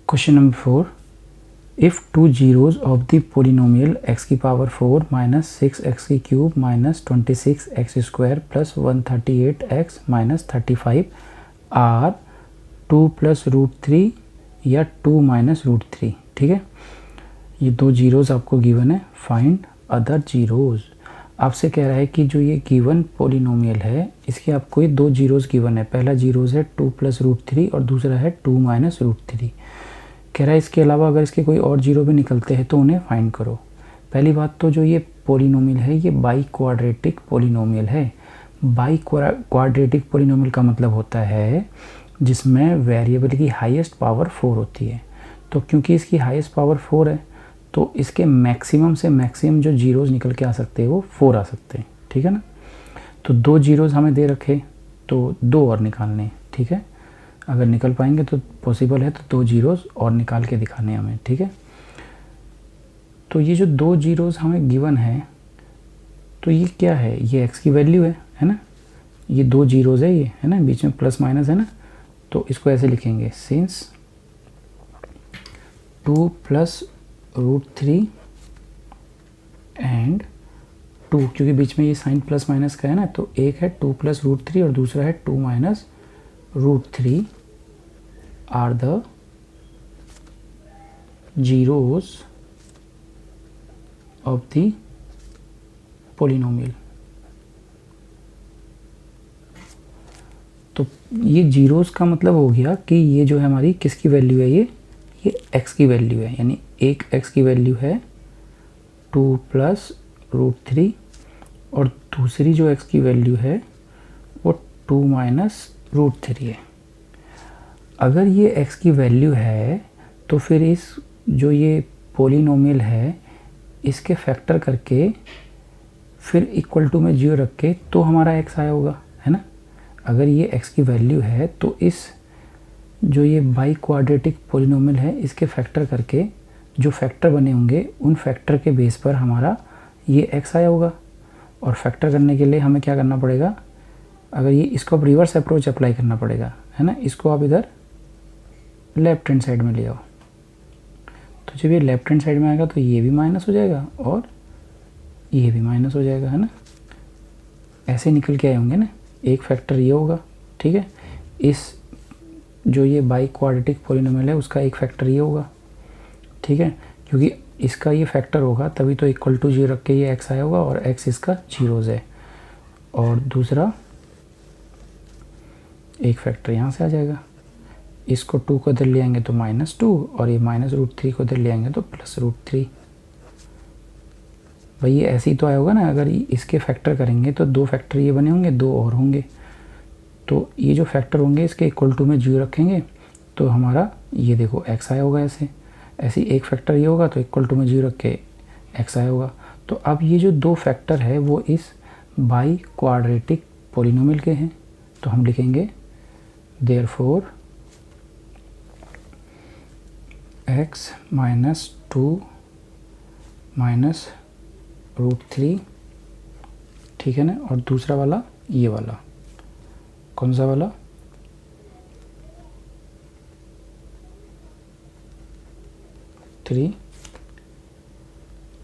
Question number 4, if two zeros of the polynomial x की power 4 minus 6x की cube minus 26x square plus 138x minus 35 are 2 plus root 3 या 2 minus root 3। ठीक है, ये दो zeros आपको given है, फाइंड अदर जीरोज। आपसे कह रहा है कि जो ये गिवन पोलिनोमियल है इसके आपको ये दो जीरोज गिवन है, पहला जीरोज है 2 प्लस रूट 3 और दूसरा है 2 माइनस रूट 3। कह रहा है इसके अलावा अगर इसके कोई और जीरो भी निकलते हैं तो उन्हें फाइंड करो। पहली बात तो जो ये पोलिनोमियल है ये बाई क्वाड्रेटिक पोलिनोमियल है। बाई क्वाड्रेटिक पोलिनोमियल का मतलब होता है जिसमें वेरिएबल की हाईएस्ट पावर 4 होती है। तो क्योंकि इसकी हाईएस्ट पावर 4 है तो इसके मैक्सिमम से मैक्सिमम जो जीरोज निकल के आ सकते हैं वो 4 आ सकते हैं। ठीक है ना, तो दो जीरोज हमें दे रखे तो दो और निकालने हैं। ठीक है, अगर निकल पाएंगे तो पॉसिबल है तो दो जीरोज और निकाल के दिखाने हमें। ठीक है, तो ये जो दो जीरोज हमें गिवन है तो ये क्या है, ये x की वैल्यू है ना, ये दो जीरोज है, ये है ना, बीच में प्लस माइनस है ना, तो इसको ऐसे लिखेंगे सिंस 2 प्लस रूट 3 एंड 2, क्योंकि बीच में ये साइन प्लस माइनस का है ना, तो एक है 2 प्लस रूट 3 और दूसरा है 2 minus root 3 are the zeros of the polynomial. तो ये जीरोज का मतलब हो गया कि ये जो है हमारी किसकी वैल्यू है, ये x की वैल्यू है, यानी एक x की वैल्यू है 2 प्लस रूट 3 और दूसरी जो x की वैल्यू है वो 2 माइनस रूट 3 है। अगर ये x की वैल्यू है तो फिर इस जो ये पोलिनोमियल है इसके फैक्टर करके फिर इक्वल टू में 0 रख के तो हमारा x आया होगा, है ना। अगर ये x की वैल्यू है तो इस जो ये बाई क्वाड्रेटिक पोलिनोमियल है इसके फैक्टर करके जो फैक्टर बने होंगे उन फैक्टर के बेस पर हमारा ये x आया होगा। और फैक्टर करने के लिए हमें क्या करना पड़ेगा, अगर ये इसको अब रिवर्स अप्रोच अप्लाई करना पड़ेगा, है ना। इसको आप इधर लेफ्ट हैंड साइड में ले आओ, तो जब ये लेफ्ट हैंड साइड में आएगा तो ये भी माइनस हो जाएगा और ये भी माइनस हो जाएगा, है ना। ऐसे निकल के आए होंगे ना, एक फैक्टर ये होगा। ठीक है, इस जो ये बाई क्वाड्रेटिक पोलिनोमियल है उसका एक फैक्टर ये होगा। ठीक है, क्योंकि इसका ये फैक्टर होगा तभी तो इक्वल टू 0 रख के ये x आया होगा और x इसका जीरोज है। और दूसरा एक फैक्टर यहाँ से आ जाएगा, इसको 2 को इधर ले आएंगे तो -2 और ये माइनस रूट 3 को इधर ले आएंगे तो प्लस रूट 3। भाई ये ऐसे ही तो आया होगा ना, अगर इसके फैक्टर करेंगे तो दो फैक्टर ये बने होंगे, दो और होंगे, तो ये जो फैक्टर होंगे इसके इक्वल टू में 0 रखेंगे तो हमारा ये देखो x आया होगा। ऐसे एक फैक्टर ये होगा तो इक्वल टू में 0 रख के x आया होगा। तो अब ये जो दो फैक्टर है वो इस बाई क्वाड्रेटिक पोलिनोमियल के हैं, तो हम लिखेंगे therefore x minus 2 minus root 3। ठीक है ना, और दूसरा वाला ये वाला कौन सा वाला,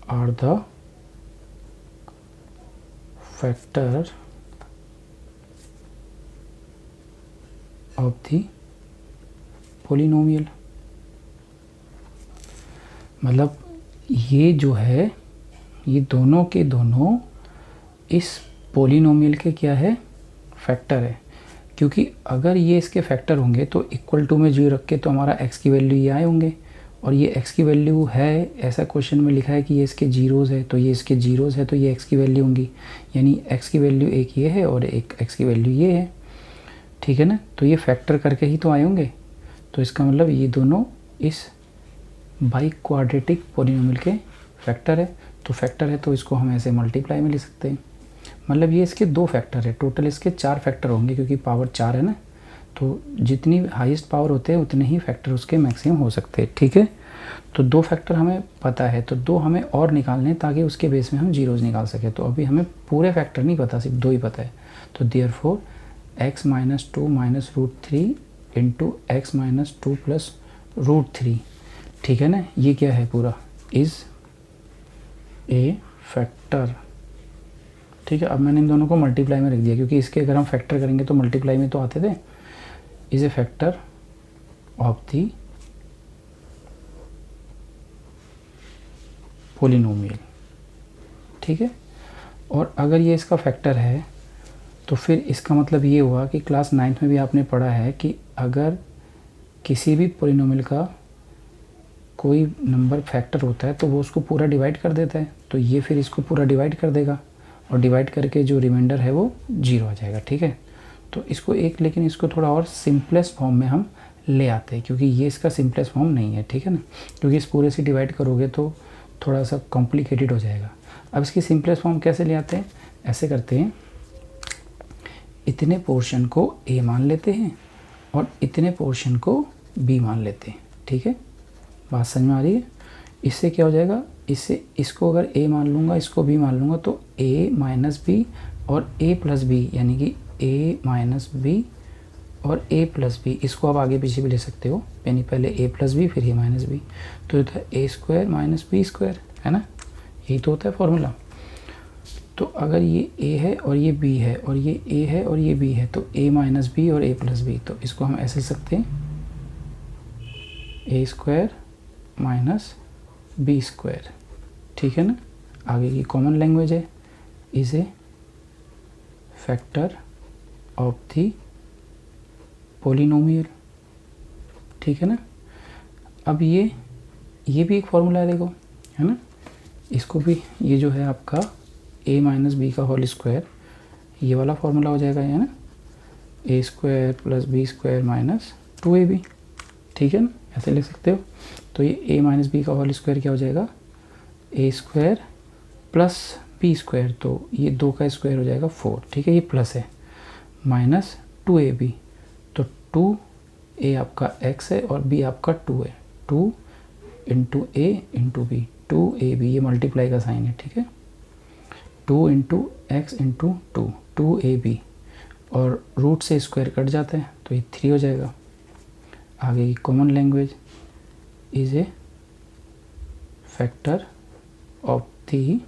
are the factor of the polynomial. मतलब ये जो है ये दोनों के दोनों इस पोलिनोमियल के क्या है, फैक्टर है। क्योंकि अगर ये इसके फैक्टर होंगे तो इक्वल टू में 0 रख के तो हमारा x की वैल्यू ये आए होंगे, और ये x की वैल्यू है, ऐसा क्वेश्चन में लिखा है कि ये इसके जीरोज़ है तो ये इसके जीरोज़ है तो ये x की वैल्यू होंगी, यानी x की वैल्यू एक ये है और एक x की वैल्यू ये है। ठीक है ना, तो ये फैक्टर करके ही तो आए होंगे, तो इसका मतलब ये दोनों इस बाई क्वाड्रेटिक पोलिनोमियल के फैक्टर है। तो फैक्टर है तो इसको हम ऐसे मल्टीप्लाई में ले सकते हैं, मतलब ये इसके दो फैक्टर है, टोटल इसके 4 फैक्टर होंगे क्योंकि पावर 4 है ना, तो जितनी हाईएस्ट पावर होते हैं उतने ही फैक्टर उसके मैक्सिमम हो सकते हैं। ठीक है, तो दो फैक्टर हमें पता है तो दो हमें और निकालने हैं ताकि उसके बेस में हम जीरोज़ निकाल सकें। तो अभी हमें पूरे फैक्टर नहीं पता, सिर्फ दो ही पता है। तो therefore x minus 2 minus root 3 into X minus 2 plus √3, ठीक है ना। ये क्या है पूरा, इज़ ए फैक्टर, ठीक है। अब मैंने इन दोनों को मल्टीप्लाई में रख दिया क्योंकि इसके अगर हम फैक्टर करेंगे तो मल्टीप्लाई में तो आते थे। Is a factor of the polynomial, ठीक है। और अगर ये इसका फैक्टर है तो फिर इसका मतलब ये हुआ कि क्लास 9th में भी आपने पढ़ा है कि अगर किसी भी पोलिनोमियल का कोई नंबर फैक्टर होता है तो वो उसको पूरा डिवाइड कर देता है, तो ये फिर इसको पूरा डिवाइड कर देगा और डिवाइड करके जो रिमाइंडर है वो 0 आ जाएगा, ठीक है। तो इसको एक, लेकिन इसको थोड़ा और सिंपलेस्ट फॉर्म में हम ले आते हैं क्योंकि ये इसका सिंपलेस्ट फॉर्म नहीं है, ठीक है ना, क्योंकि इस पूरे से डिवाइड करोगे तो थोड़ा सा कॉम्प्लिकेटेड हो जाएगा। अब इसकी सिंपलेस्ट फॉर्म कैसे ले आते हैं, ऐसे करते हैं, इतने पोर्शन को ए मान लेते हैं और इतने पोर्शन को बी मान लेते हैं, ठीक है। बात समझ में आ रही है। इससे क्या हो जाएगा, इससे इसको अगर ए मान लूँगा, इसको बी मान लूँगा तो ए माइनस बी और ए प्लस बी, यानी कि ए माइनस बी और ए प्लस बी, इसको आप आगे पीछे भी ले सकते हो, यानी पहले ए प्लस बी फिर ए माइनस बी, तो ये था ए स्क्वायर माइनस बी स्क्वायर, है ना, यही तो होता है फॉर्मूला। तो अगर ये ए है और ये बी है और ये ए है और ये बी है तो ए माइनस बी और ए प्लस बी, तो इसको हम ऐसे लिख सकते हैं, ए स्क्वायर माइनस बी स्क्वायर, ठीक है ना। आगे की कॉमन लैंग्वेज है, is a factor of the polynomial, ठीक है ना। अब ये भी एक फॉर्मूला है, देखो, है ना, इसको भी, ये जो है आपका a माइनस बी का होल स्क्वायर, ये वाला फॉर्मूला हो जाएगा, है ना, A square plus B square minus 2ab, ठीक है ना, ऐसे लिख सकते हो। तो ये a माइनस बी का होल स्क्वायर क्या हो जाएगा, ए स्क्वायर प्लस बी स्क्वायर, तो ये 2 का स्क्वायर हो जाएगा 4, ठीक है, ये प्लस है, माइनस 2ab, तो 2a आपका x है और b आपका 2 है, 2 into a into b, 2ab, ये मल्टीप्लाई का साइन है, ठीक है, 2 इंटू एक्स इंटू 2ab, और रूट से स्क्वायर कट जाता है तो ये 3 हो जाएगा। आगे की common language, is a factor of the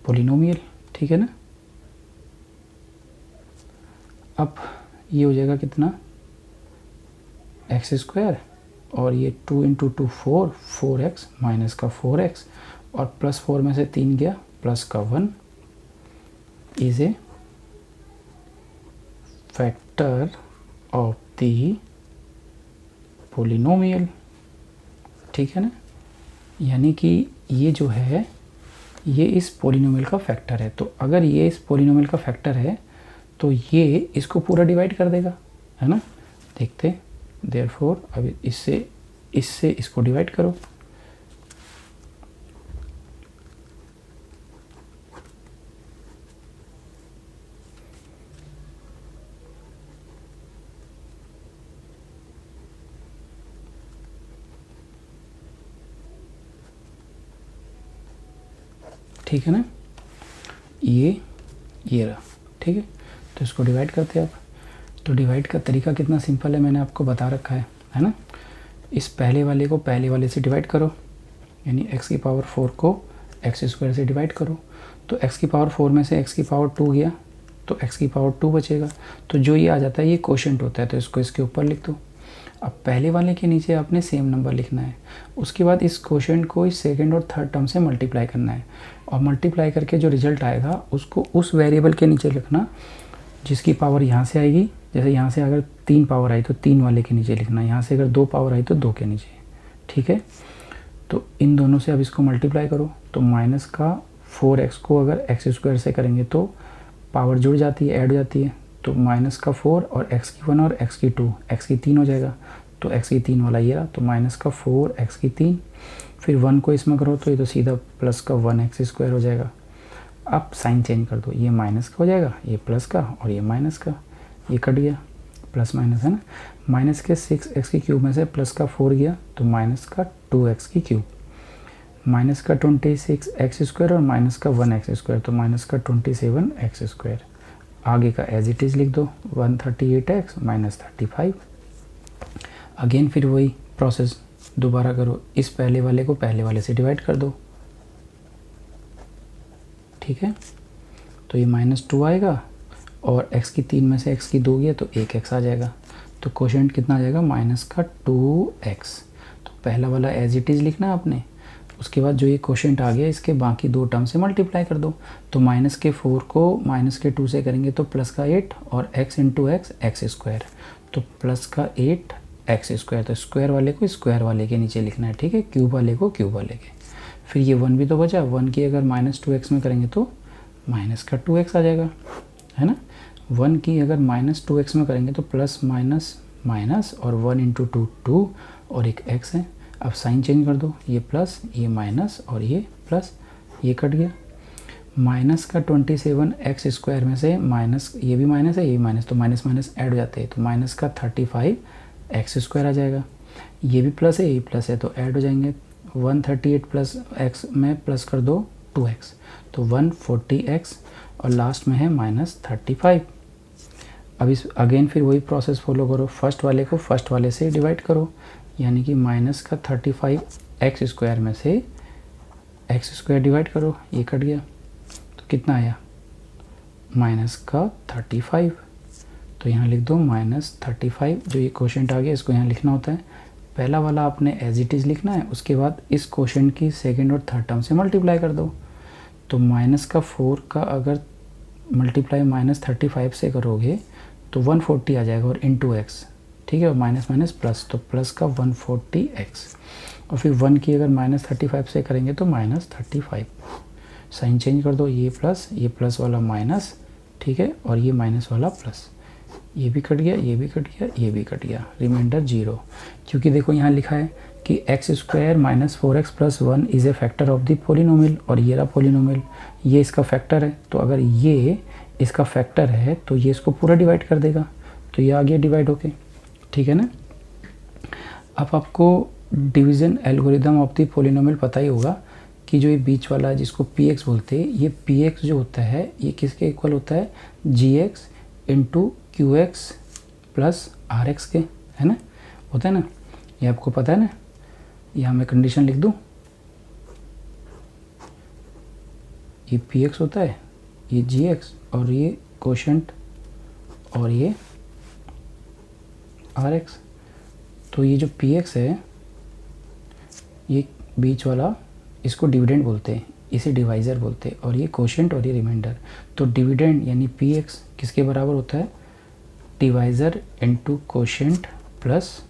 polynomial, ठीक है ना। अब ये हो जाएगा कितना, एक्स स्क्वायर और ये 2 इंटू 2 4x माइनस का 4x और प्लस 4 में से 3 गया, प्लस का 1, is a factor of the polynomial, ठीक है ना। यानी कि ये जो है ये इस पोलिनोमियल का फैक्टर है, तो अगर ये इस पोलिनोमियल का फैक्टर है तो ये इसको पूरा डिवाइड कर देगा, है ना। देखते, देयरफॉर अब इससे इसको डिवाइड करो, ठीक है ना, ये रहा, ठीक है। तो इसको डिवाइड करते हैं आप, तो डिवाइड का तरीका कितना सिंपल है, मैंने आपको बता रखा है ना। इस पहले वाले को पहले वाले से डिवाइड करो, यानी x की पावर 4 को x स्क्वायर से डिवाइड करो, तो x की पावर 4 में से x की पावर 2 गया तो x की पावर 2 बचेगा, तो जो ये आ जाता है ये कोशेंट होता है, तो इसको इसके ऊपर लिख दो। अब पहले वाले के नीचे आपने सेम नंबर लिखना है, उसके बाद इस कोशेंट को इस सेकंड और थर्ड टर्म से मल्टीप्लाई करना है, और मल्टीप्लाई करके जो रिजल्ट आएगा उसको उस वेरिएबल के नीचे लिखना जिसकी पावर यहाँ से आएगी। जैसे यहाँ से अगर 3 पावर आई तो 3 वाले के नीचे लिखना, यहाँ से अगर 2 पावर आई तो 2 के नीचे, ठीक है। तो इन दोनों से अब इसको मल्टीप्लाई करो, तो माइनस का 4x को अगर x स्क्वायर से करेंगे तो पावर जुड़ जाती है, ऐड हो जाती है, तो माइनस का 4 और x की 1 और x की 2, x की 3 हो जाएगा, तो x की 3 वाला ये रहा, तो माइनस का 4 x की 3, फिर 1 को इसमें करो तो ये तो सीधा प्लस का 1x स्क्वायर हो जाएगा। अब साइन चेंज कर दो, ये माइनस का हो जाएगा, ये प्लस का, और ये माइनस का, ये कट गया, प्लस माइनस है ना, माइनस के 6x की क्यूब में से प्लस का 4 गया तो माइनस का 2x की क्यूब, माइनस का 26x स्क्वायर और माइनस का 1x स्क्वायर, तो माइनस का 27x स्क्वायर। आगे का एज इट इज़ लिख दो, 138x माइनस 35। अगेन फिर वही प्रोसेस दोबारा करो, इस पहले वाले को पहले वाले से डिवाइड कर दो, ठीक है। तो ये -2 आएगा और x की 3 में से x की 2 गया तो 1x आ जाएगा। तो कोशेंट कितना आ जाएगा, -2x। तो पहला वाला एज इट इज़ लिखना है आपने, उसके बाद जो ये कोशेंट आ गया इसके बाकी दो टर्म से मल्टीप्लाई कर दो। तो -4 को -2 से करेंगे तो +8 और x इंटू x स्क्वायर, तो +8 x स्क्वायर। तो स्क्वायर वाले को स्क्वायर वाले के नीचे लिखना है, ठीक है, क्यूब वाले को क्यूब वाले के। फिर ये 1 भी तो बचा, 1 की अगर -2x में करेंगे तो -2x आ जाएगा, है ना। 1 की अगर -2x में करेंगे तो प्लस माइनस माइनस और 1 इंटू 2 2 और एक x है। अब साइन चेंज कर दो, ये प्लस ये माइनस और ये प्लस, ये कट गया। -27 x स्क्वायर में से माइनस, ये भी माइनस है ये भी माइनस, तो माइनस माइनस ऐड हो जाते हैं, तो -35 x स्क्वायर आ जाएगा। ये भी प्लस है ये भी प्लस है तो ऐड हो जाएंगे। 138 प्लस x में प्लस कर दो 2x, तो 140x और लास्ट में है -35। अब इस अगेन फिर वही प्रोसेस फॉलो करो, फर्स्ट वाले को फर्स्ट वाले से डिवाइड करो, यानी कि -35 x स्क्वायर में से x स्क्वायर डिवाइड करो, ये कट गया तो कितना आया -35। तो यहाँ लिख दो -35। जो ये कोशेंट आ गया इसको यहाँ लिखना होता है, पहला वाला आपने एज इट इज़ लिखना है, उसके बाद इस कोशेंट की सेकंड और थर्ड टर्म से मल्टीप्लाई कर दो। तो -4 का अगर मल्टीप्लाई -35 से करोगे तो 140 आ जाएगा और इंटू x, ठीक है, और माइनस माइनस प्लस, तो प्लस का 140x और फिर 1 की अगर -35 से करेंगे तो -35। साइन चेंज कर दो, ये प्लस वाला माइनस, ठीक है, और ये माइनस वाला प्लस, ये भी कट गया ये भी कट गया ये भी कट गया, रिमाइंडर 0। क्योंकि देखो यहाँ लिखा है कि x square -4x plus 1 is a factor of the polynomial, और ये रहा पोलिनोमियल, ये इसका फैक्टर है। तो अगर ये इसका फैक्टर है तो ये इसको पूरा डिवाइड कर देगा, तो ये आ गया डिवाइड होके, ठीक है ना। अब आपको division algorithm of the polynomial पता ही होगा कि जो ये बीच वाला जिसको px बोलते हैं, ये px जो होता है ये किसके इक्वल होता है, gx into qx plus rx के, है ना, होता है ना, ये आपको पता है ना। यहाँ मैं कंडीशन लिख दूँ, ये px होता है, ये gx और ये कोशेंट और ये rx। तो ये जो px है ये बीच वाला, इसको डिविडेंड बोलते हैं, इसे डिवाइज़र बोलते हैं, और ये कोशेंट और ये रिमाइंडर। तो डिविडेंड यानी px किसके बराबर होता है, divisor into quotient plus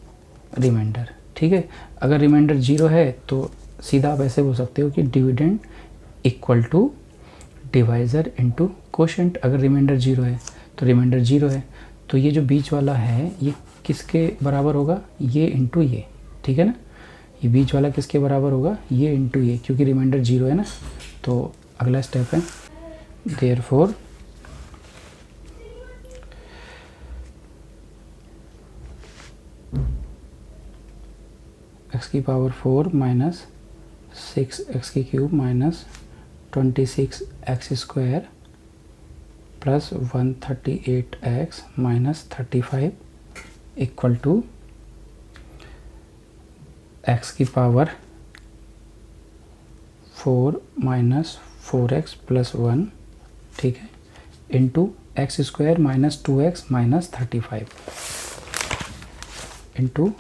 remainder, ठीक है। अगर रिमाइंडर 0 है तो सीधा आप ऐसे बोल सकते हो कि dividend equal to divisor into quotient. अगर रिमाइंडर 0 है तो रिमाइंडर 0 है, तो ये जो बीच वाला है ये किसके बराबर होगा, ये इंटू ये, ठीक है ना। ये बीच वाला किसके बराबर होगा, ये इंटू ये, क्योंकि रिमाइंडर 0 है ना। तो अगला स्टेप है, देयरफॉर x की पावर 4 माइनस 6x की cube minus 26x square plus 138x minus 35 equal to x की पावर 4 माइनस 4x प्लस 1, ठीक है, into X square minus 2x minus 35 into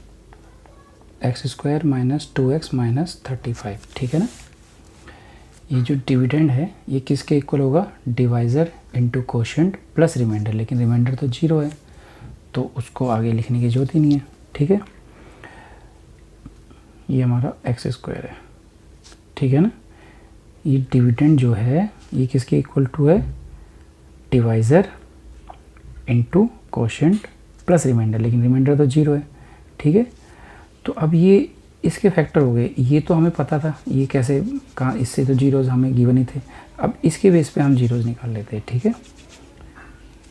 X square minus 2x minus 35, ठीक है ना। ये जो डिविडेंड है ये किसके इक्वल होगा, divisor into quotient plus remainder, लेकिन रिमाइंडर तो 0 है तो उसको आगे लिखने की जरूरत ही नहीं है, ठीक है। ये हमारा एक्स स्क्वायर है, ठीक है ना। ये डिविडेंड जो है ये किसके इक्वल टू है, divisor into quotient plus remainder, लेकिन रिमाइंडर तो 0 है, ठीक है। तो अब ये इसके फैक्टर हो गए, ये तो हमें पता था, ये कैसे कहाँ, इससे तो जीरोज़ हमें गिवन ही थे। अब इसके बेस पे हम जीरोज़ निकाल लेते हैं, ठीक है,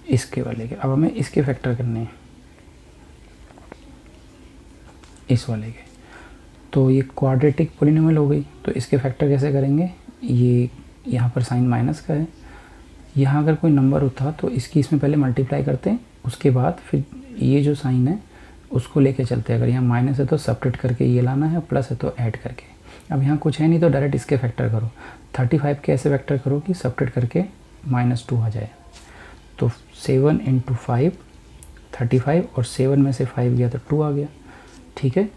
इसके वाले के। अब हमें इसके फैक्टर करने हैं, इस वाले के। तो ये क्वाड्रेटिक पोलिनोमियल हो गई, तो इसके फैक्टर कैसे करेंगे, ये यहाँ पर साइन माइनस का है, यहाँ अगर कोई नंबर होता तो इसकी इसमें पहले मल्टीप्लाई करते हैं, उसके बाद फिर ये जो साइन है उसको लेके चलते हैं। अगर यहाँ माइनस है तो सब्ट्रैक्ट करके ये लाना है, प्लस है तो ऐड करके। अब यहाँ कुछ है नहीं तो डायरेक्ट इसके फैक्टर करो। 35 के ऐसे फैक्टर करो कि सब्ट्रैक्ट करके -2 आ जाए। तो 7 × 5 35, और 7 में से 5 गया तो 2 आ गया। ठीक है,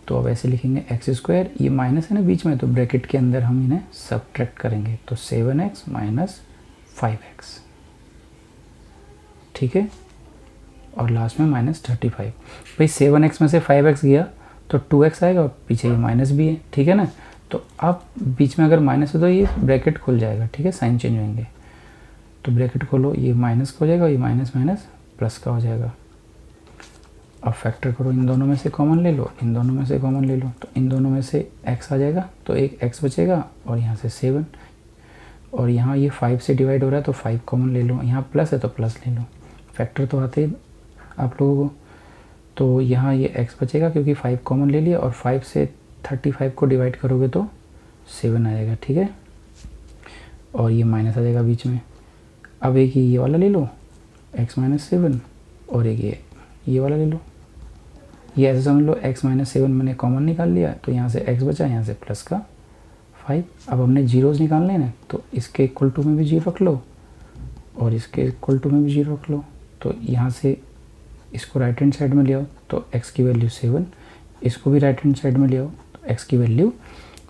तो अब ऐसे लिखेंगे x², ये माइनस है ना बीच में, तो ब्रैकेट के अंदर हम इन्हें सब्ट्रैक्ट करेंगे, तो 7x - 5x। ठीक है, और लास्ट में -35। भाई 7x में से 5x गया तो 2x आएगा, और पीछे ये माइनस भी है। ठीक है ना, तो अब बीच में अगर माइनस है तो ये ब्रैकेट खुल जाएगा। ठीक है, साइन चेंज होंगे, तो ब्रैकेट खोलो, ये माइनस का हो जाएगा, ये माइनस माइनस प्लस का हो जाएगा। अब फैक्टर करो, इन दोनों में से कॉमन ले लो, इन दोनों में से कॉमन ले लो, तो इन दोनों में से x आ जाएगा, तो एक x बचेगा, और यहाँ से 7, और यहाँ ये 5 से डिवाइड हो रहा है तो 5 कॉमन ले लो, यहाँ प्लस है तो प्लस ले लो। फैक्टर तो आते ही आप लोगों को, तो यहाँ ये x बचेगा क्योंकि 5 कॉमन ले लिया, और 5 से 35 को डिवाइड करोगे तो 7 आ जाएगा। ठीक है, और ये माइनस आ जाएगा बीच में। अब एक ये वाला ले लो x - 7, और एक ये वाला ले लो। ये ऐसे समझ लो x - 7 मैंने कॉमन निकाल लिया, तो यहाँ से x बचा, यहाँ से प्लस का 5। अब हमने जीरोज़ निकालने हैं, तो इसके इक्वल टू में भी 0 रख लो, और इसके इक्वल टू में भी 0 रख लो। तो यहाँ से इसको राइट हैंड साइड में ले आओ, तो x की वैल्यू 7, इसको भी राइट हैंड साइड में ले आओ, तो x की वैल्यू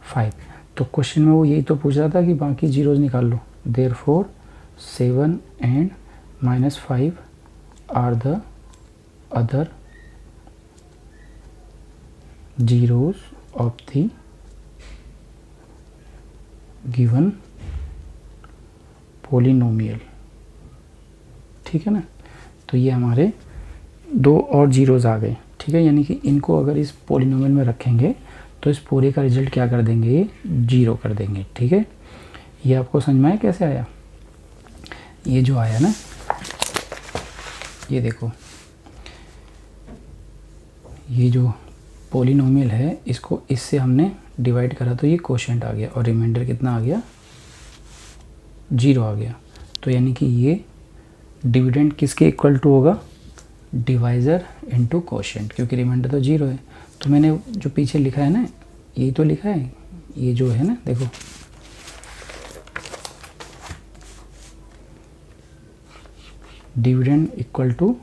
5। तो क्वेश्चन में वो यही तो पूछ रहा था कि बाकी जीरोज़ निकाल लो। Therefore 7 and -5 are the other zeros of the given polynomial। ठीक है ना, तो ये हमारे 2 और जीरोज़ आ गए। ठीक है, यानी कि इनको अगर इस पोलिनोमियल में रखेंगे तो इस पूरे का रिजल्ट क्या कर देंगे, ये 0 कर देंगे। ठीक है, ये आपको समझ में आया कैसे आया? ये जो आया ना, ये देखो, ये जो पोलिनोमियल है इसको इससे हमने डिवाइड करा तो ये कोशेंट आ गया, और रिमाइंडर कितना आ गया, 0 आ गया। तो यानी कि ये डिविडेंड किसके इक्वल टू होगा, डिवाइज़र इनटू कोशेंट, क्योंकि रिमाइंडर तो 0 है। तो मैंने जो पीछे लिखा है ना, यही तो लिखा है, ये जो है ना, देखो dividend equal to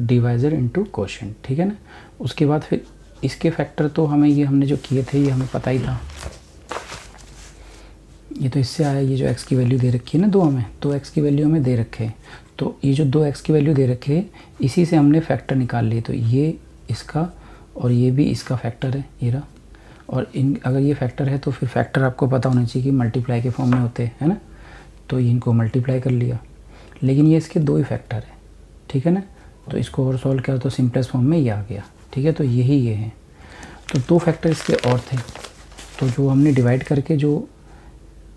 divisor into quotient. ठीक है ना, उसके बाद फिर इसके फैक्टर तो हमें, ये हमने जो किए थे ये हमें पता ही था, ये तो इससे आया। ये जो x की वैल्यू दे रखी है ना 2 हमें, 2x की वैल्यू हमें दे रखे है, तो ये जो 2x की वैल्यू दे रखे है इसी से हमने फैक्टर निकाल लिए। तो ये इसका और ये भी इसका फैक्टर है, ये रहा। और इन अगर ये फैक्टर है तो फिर फैक्टर आपको पता होना चाहिए कि मल्टीप्लाई के फॉर्म में होते हैं, है ना। तो इनको मल्टीप्लाई कर लिया, लेकिन ये इसके 2 ही फैक्टर है। ठीक है ना, तो इसको और सॉल्व किया तो सिंपलेस्ट फॉर्म में ये आ गया। ठीक है, तो यही ये है। तो 2 फैक्टर इसके और थे, तो जो हमने डिवाइड करके जो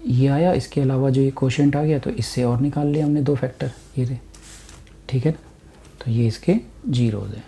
ये आया, इसके अलावा जो ये कोशेंट आ गया, तो इससे और निकाल लिया हमने 2 फैक्टर, ये रहे। ठीक है, तो ये इसके जीरोज़ हैं।